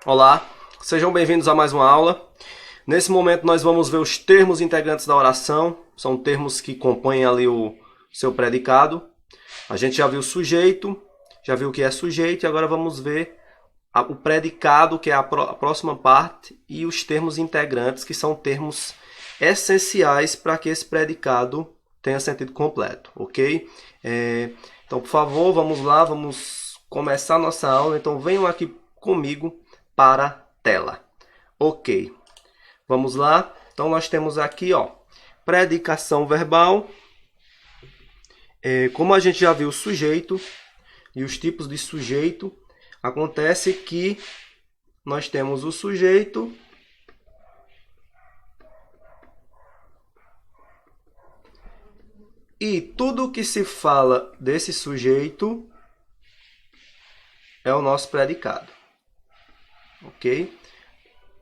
Olá, sejam bem-vindos a mais uma aula. Nesse momento nós vamos ver os termos integrantes da oração. São termos que compõem ali o seu predicado. A gente já viu o sujeito, já viu o que é sujeito e agora vamos ver o predicado, que é a próxima parte, e os termos integrantes, que são termos essenciais para que esse predicado tenha sentido completo, ok? Então, por favor, vamos lá, vamos começar a nossa aula. Então, venham aqui comigo para a tela. Ok, vamos lá. Então, nós temos aqui, predicação verbal. Como a gente já viu o sujeito e os tipos de sujeito, acontece que nós temos o sujeito e tudo que se fala desse sujeito é o nosso predicado. Ok?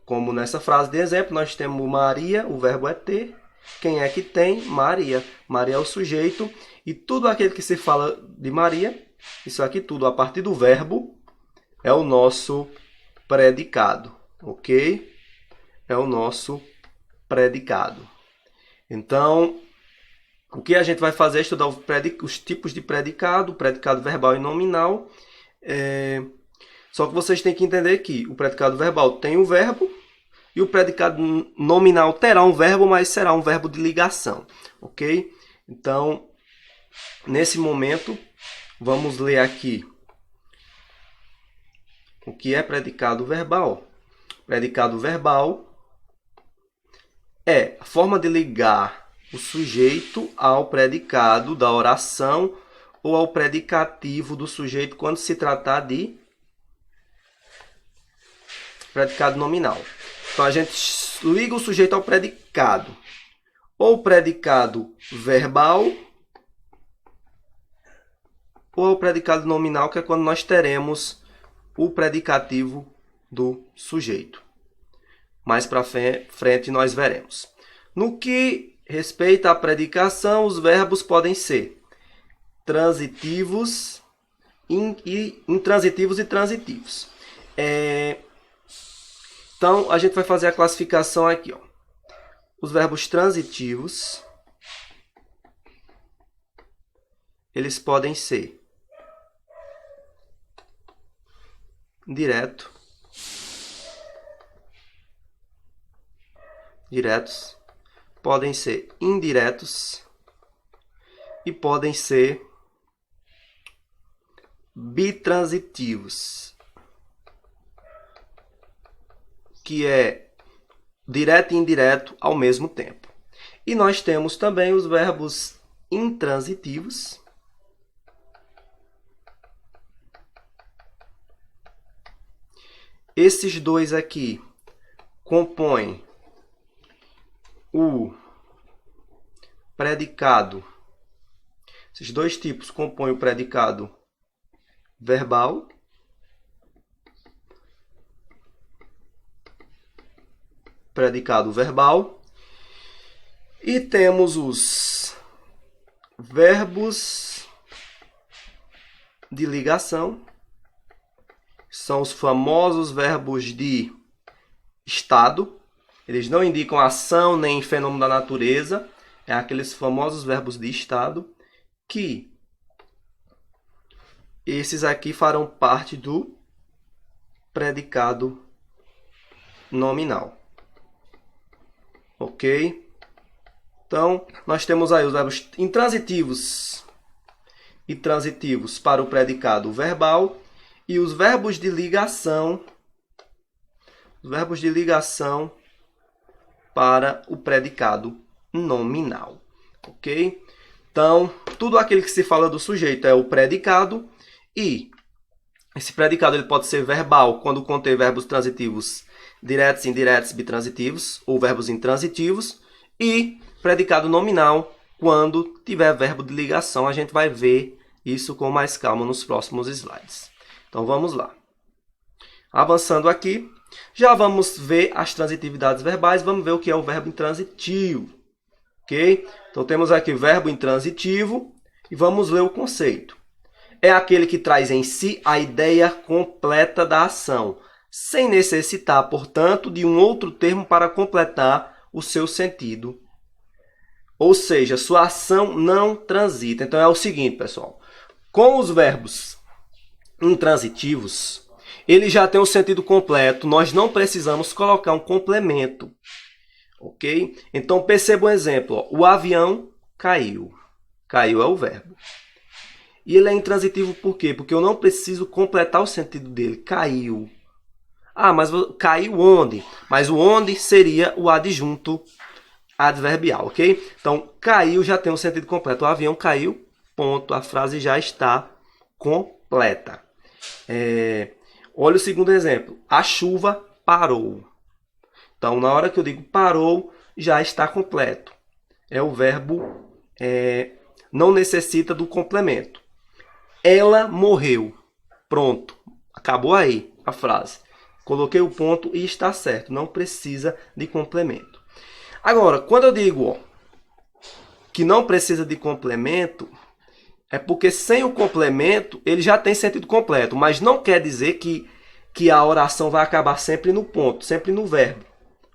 Como nessa frase de exemplo, nós temos Maria, o verbo é ter. Quem é que tem? Maria. Maria é o sujeito. E tudo aquilo que se fala de Maria, isso aqui tudo a partir do verbo, é o nosso predicado. Ok? É o nosso predicado. Então, o que a gente vai fazer é estudar os tipos de predicado, predicado verbal e nominal. Só que vocês têm que entender que o predicado verbal tem um verbo e o predicado nominal terá um verbo, mas será um verbo de ligação, ok? Então, nesse momento, vamos ler aqui o que é predicado verbal. Predicado verbal é a forma de ligar o sujeito ao predicado da oração ou ao predicativo do sujeito quando se tratar de predicado nominal. Então, a gente liga o sujeito ao predicado. Ou predicado verbal, ou ao predicado nominal, que é quando nós teremos o predicativo do sujeito. Mais para frente nós veremos. No que respeita à predicação, os verbos podem ser transitivos, intransitivos e transitivos. Então, a gente vai fazer a classificação aqui. Os verbos transitivos, eles podem ser diretos, podem ser indiretos e podem ser bitransitivos, que é direto e indireto ao mesmo tempo. E nós temos também os verbos intransitivos, esses dois aqui compõem o predicado. Esses dois tipos compõem o predicado verbal e temos os verbos de ligação, são os famosos verbos de estado. Eles não indicam ação nem fenômeno da natureza, é aqueles famosos verbos de estado, que esses aqui farão parte do predicado nominal. Ok? Então, nós temos aí os verbos intransitivos e transitivos para o predicado verbal e os verbos de ligação, para o predicado nominal. Ok? Então, tudo aquilo que se fala do sujeito é o predicado e esse predicado ele pode ser verbal quando contém verbos transitivos diretos, indiretos, bitransitivos ou verbos intransitivos e predicado nominal quando tiver verbo de ligação. A gente vai ver isso com mais calma nos próximos slides. Então, vamos lá. Avançando aqui, já vamos ver as transitividades verbais. Vamos ver o que é o verbo intransitivo. Ok? Então, temos aqui o verbo intransitivo e vamos ler o conceito. É aquele que traz em si a ideia completa da ação, sem necessitar, portanto, de um outro termo para completar o seu sentido. Ou seja, sua ação não transita. Então é o seguinte, pessoal. Com os verbos intransitivos, ele já tem o sentido completo. Nós não precisamos colocar um complemento. Ok? Então perceba um exemplo. Ó. O avião caiu. Caiu é o verbo. E ele é intransitivo por quê? Porque eu não preciso completar o sentido dele. Caiu. Ah, mas caiu onde? Mas o onde seria o adjunto adverbial, ok? Então, caiu já tem um sentido completo. O avião caiu, ponto. A frase já está completa. Olha o segundo exemplo. A chuva parou. Então, na hora que eu digo parou, já está completo. É o verbo, não necessita do complemento. Ela morreu. Pronto. Acabou aí a frase. Coloquei o ponto e está certo. Não precisa de complemento. Agora, quando eu digo que não precisa de complemento, é porque sem o complemento ele já tem sentido completo. Mas não quer dizer que a oração vai acabar sempre no ponto, sempre no verbo.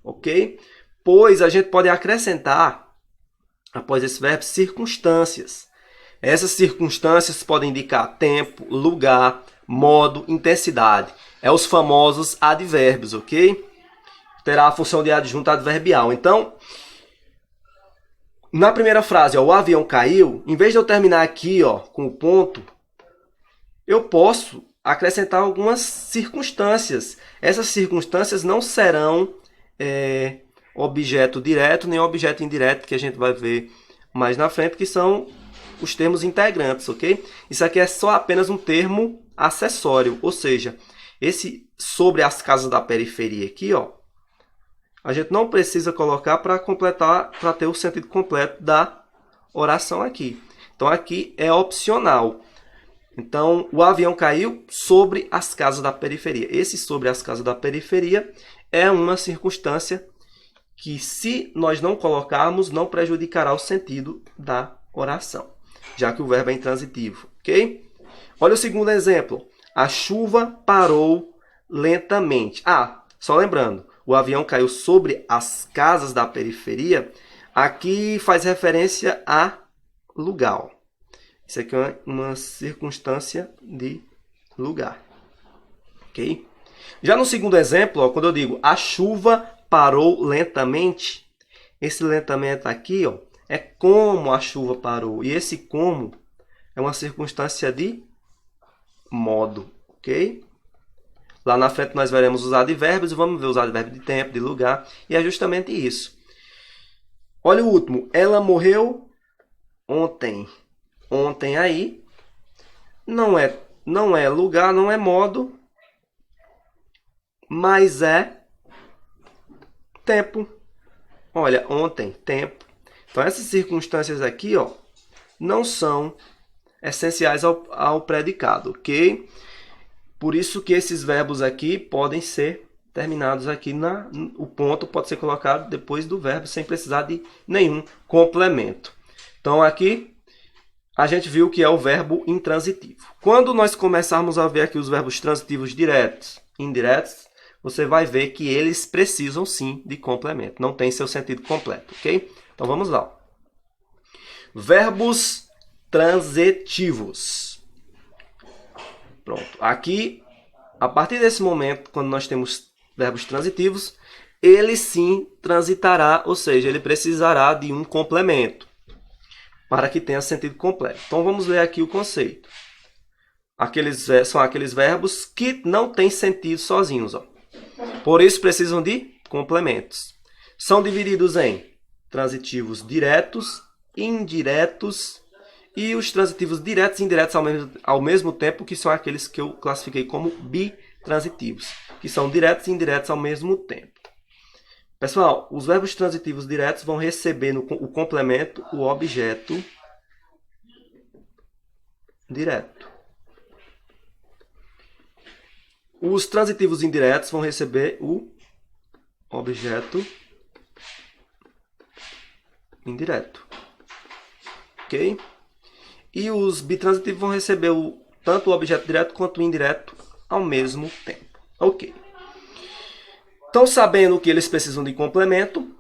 Ok? Pois a gente pode acrescentar, após esse verbo, circunstâncias. Essas circunstâncias podem indicar tempo, lugar, modo, intensidade. É os famosos advérbios, ok? Terá a função de adjunto adverbial. Então, na primeira frase, o avião caiu, em vez de eu terminar aqui com o ponto, eu posso acrescentar algumas circunstâncias. Essas circunstâncias não serão objeto direto nem objeto indireto, que a gente vai ver mais na frente, que são os termos integrantes, ok? Isso aqui é só apenas um termo acessório, ou seja, esse sobre as casas da periferia aqui, a gente não precisa colocar para completar, para ter o sentido completo da oração aqui. Então aqui é opcional. Então o avião caiu sobre as casas da periferia. Esse sobre as casas da periferia é uma circunstância que, se nós não colocarmos, não prejudicará o sentido da oração, já que o verbo é intransitivo, ok? Olha o segundo exemplo. A chuva parou lentamente. Só lembrando, o avião caiu sobre as casas da periferia. Aqui faz referência a lugar. Isso aqui é uma circunstância de lugar, ok? Já no segundo exemplo, quando eu digo a chuva parou lentamente, esse lentamente aqui é como a chuva parou. E esse como é uma circunstância de modo, ok? Lá na frente nós veremos os advérbios e vamos ver os advérbios de tempo, de lugar. E é justamente isso. Olha o último. Ela morreu ontem. Ontem aí não é lugar, não é modo, mas é tempo. Olha, ontem, tempo. Então essas circunstâncias aqui não são essenciais ao predicado, ok? Por isso que esses verbos aqui podem ser terminados aqui, o ponto pode ser colocado depois do verbo sem precisar de nenhum complemento. Então aqui a gente viu que é o verbo intransitivo. Quando nós começarmos a ver aqui os verbos transitivos diretos e indiretos, você vai ver que eles precisam sim de complemento, não tem seu sentido completo, ok? Então vamos lá. Verbos transitivos. Pronto. Aqui, a partir desse momento, quando nós temos verbos transitivos, ele sim transitará, ou seja, ele precisará de um complemento para que tenha sentido completo. Então vamos ler aqui o conceito. São aqueles verbos que não têm sentido sozinhos. Por isso precisam de complementos. São divididos em transitivos diretos, indiretos e os transitivos diretos e indiretos ao mesmo tempo, que são aqueles que eu classifiquei como bitransitivos, que são diretos e indiretos ao mesmo tempo. Pessoal, os verbos transitivos diretos vão receber o complemento, o objeto direto. Os transitivos indiretos vão receber o objeto indireto. Ok? E os bitransitivos vão receber tanto o objeto direto quanto o indireto ao mesmo tempo. Ok. Estão sabendo que eles precisam de complemento.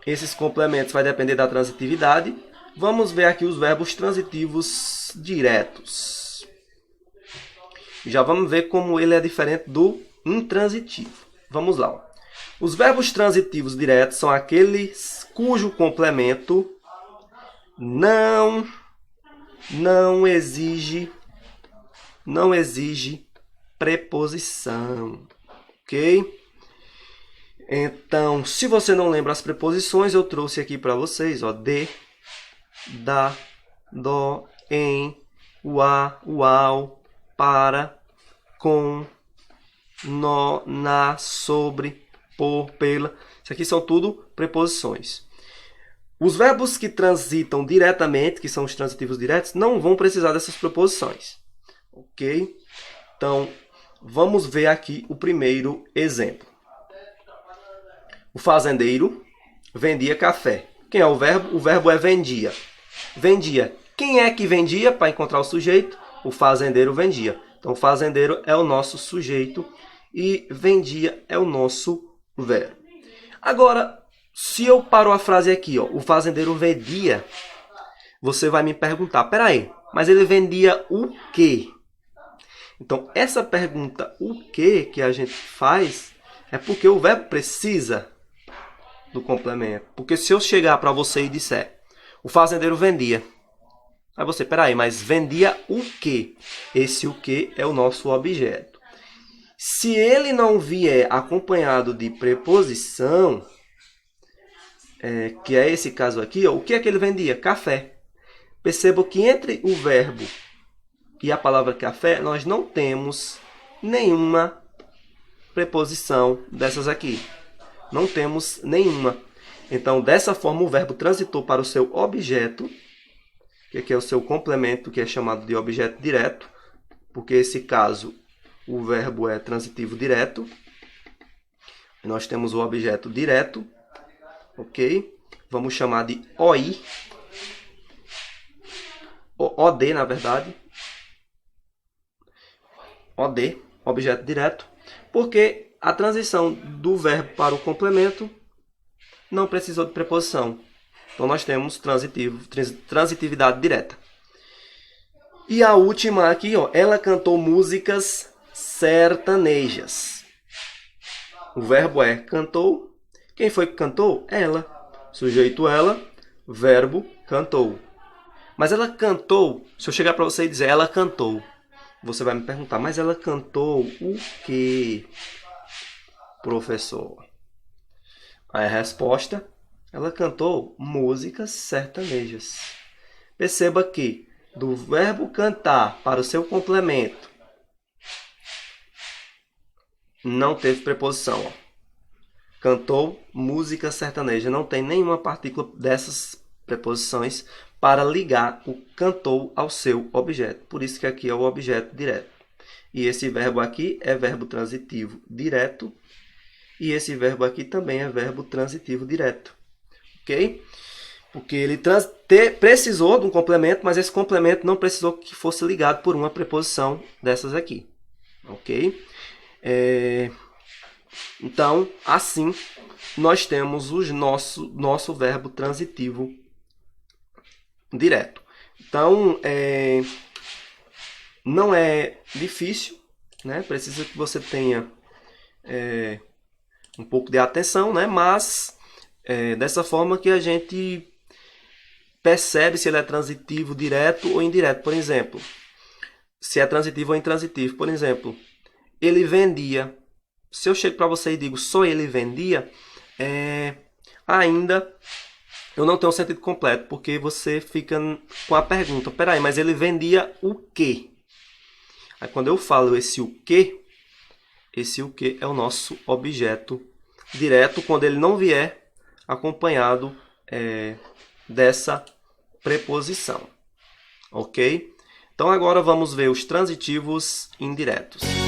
Esses complementos vai depender da transitividade. Vamos ver aqui os verbos transitivos diretos. Já vamos ver como ele é diferente do intransitivo. Vamos lá. Ó. Os verbos transitivos diretos são aqueles cujo complemento não exige preposição. Ok? Então, se você não lembra as preposições, eu trouxe aqui para vocês, ó, de, da, do, em, uá, uau, para, com, no, na, sobre, por, pela. Isso aqui são tudo preposições. Os verbos que transitam diretamente, que são os transitivos diretos, não vão precisar dessas preposições. Ok? Então, vamos ver aqui o primeiro exemplo. O fazendeiro vendia café. Quem é o verbo? O verbo é vendia. Vendia. Quem é que vendia? Para encontrar o sujeito, o fazendeiro vendia. Então, o fazendeiro é o nosso sujeito e vendia é o nosso verbo. Agora, se eu paro a frase aqui, ó, o fazendeiro vendia, você vai me perguntar, peraí, mas ele vendia o quê? Então, essa pergunta, o quê, que a gente faz, é porque o verbo precisa do complemento. Porque se eu chegar para você e disser, o fazendeiro vendia, aí você, peraí, mas vendia o quê? Esse o quê é o nosso objeto. Se ele não vier acompanhado de preposição, que é esse caso aqui, ó, o que é que ele vendia? Café. Perceba que entre o verbo e a palavra café, nós não temos nenhuma preposição dessas aqui. Não temos nenhuma. Então, dessa forma, o verbo transitou para o seu objeto, que aqui é o seu complemento, que é chamado de objeto direto, porque nesse caso o verbo é transitivo direto. Nós temos o objeto direto, ok? Vamos chamar de OI, OD, na verdade. OD, objeto direto, porque a transição do verbo para o complemento não precisou de preposição. Então, nós temos transitividade direta. E a última aqui, ó, ela cantou músicas sertanejas. O verbo é cantou. Quem foi que cantou? Ela. Sujeito ela, verbo cantou. Mas ela cantou, se eu chegar para você e dizer ela cantou, você vai me perguntar, mas ela cantou o quê, professor? Aí a resposta, ela cantou músicas sertanejas. Perceba que do verbo cantar para o seu complemento não teve preposição. Ó. Cantou música sertaneja. Não tem nenhuma partícula dessas preposições para ligar o cantou ao seu objeto. Por isso que aqui é o objeto direto. E esse verbo aqui é verbo transitivo direto. E esse verbo aqui também é verbo transitivo direto. Ok? Porque ele precisou de um complemento, mas esse complemento não precisou que fosse ligado por uma preposição dessas aqui. Ok? Então, assim, nós temos o nosso verbo transitivo direto. Então, não é difícil, né? Precisa que você tenha um pouco de atenção, né? Mas dessa forma que a gente percebe se ele é transitivo direto ou indireto. Por exemplo, se é transitivo ou intransitivo. Por exemplo, ele vendia. Se eu chego para você e digo só ele vendia, ainda eu não tenho o sentido completo, porque você fica com a pergunta, peraí, mas ele vendia o quê? Aí quando eu falo esse o quê é o nosso objeto direto, quando ele não vier acompanhado dessa preposição. Ok? Então agora vamos ver os transitivos indiretos.